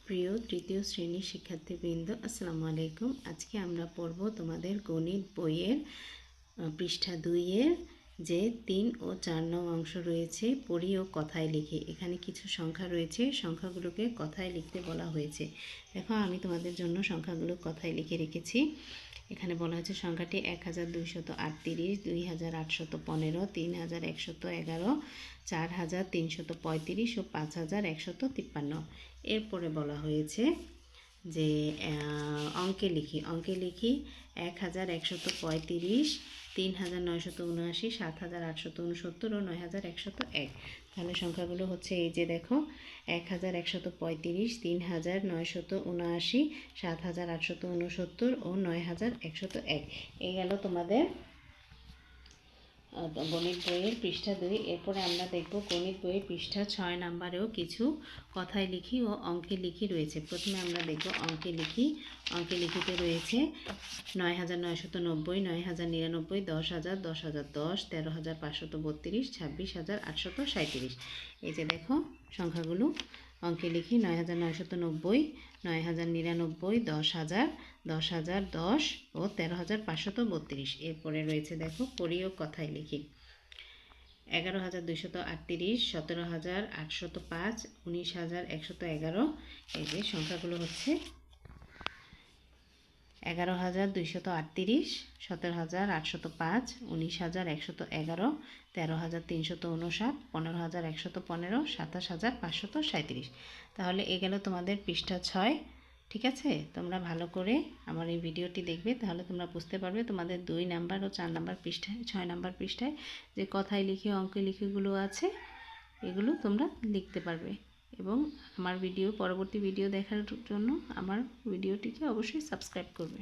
প্রিয় তৃতীয় শ্রেণীর শিক্ষার্থীবৃন্দ, আসসালামু আলাইকুম। আজকে আমরা পড়ব তোমাদের গণিত বইয়ের পৃষ্ঠা 2-এর যে 3 ও 4 নং অংশ রয়েছে, পড়ি ও কথায় লিখি। এখানে কিছু সংখ্যা রয়েছে, সংখ্যাগুলোকে কথায় লিখতে বলা হয়েছে। দেখো, আমি তোমাদের জন্য সংখ্যাগুলো কথায় লিখে রেখেছি। এখানে বলা হয়েছে সংখ্যাটি 1238, 2815, 3111, 4335 ও 5153। এরপরে বলা হয়েছে যে অঙ্কে লিখি 1135, 3979, 7869 ও 9101। তাহলে সংখ্যাগুলো হচ্ছে এই যে দেখো, 1135, 3979, 7869 ও 9101। এই গেল তোমাদের গণিত বইয়ের পৃষ্ঠা 2। এরপরে আমরা দেখব গণিত বইয়ের পৃষ্ঠা 6 নম্বরেও কিছু কথায় লিখি ও অঙ্কে লিখি রয়েছে। প্রথমে আমরা দেখব অঙ্কে লিখি। অঙ্কে লিখিতে রয়েছে 9990, 9099, 10000, 10010, 13532, 26837। এই যে দেখো সংখ্যাগুলো। অঙ্কে লিখি 9990, 9099, 10000, 10010 ও 13532। এরপরে রয়েছে দেখো পড়ি ও কথায় লিখি 11238, 17805, 19111। এই যে সংখ্যাগুলো হচ্ছে 11238, 17805, 19111, 13359, 15115, 27537। তাহলে এ গেল তোমাদের পৃষ্ঠা 6। ঠিক আছে, তোমরা ভালো করে আমার এই ভিডিওটি দেখবে, তাহলে তোমরা বুঝতে পারবে তোমাদের 2 নাম্বার ও 4 নাম্বার পৃষ্ঠায়, 6 নাম্বার পৃষ্ঠায় যে কথায় লিখে অঙ্কে লিখেগুলো আছে, এগুলো তোমরা লিখতে পারবে। এবং আমার পরবর্তী ভিডিও দেখার জন্য আমার ভিডিওটিকে অবশ্যই সাবস্ক্রাইব করবে।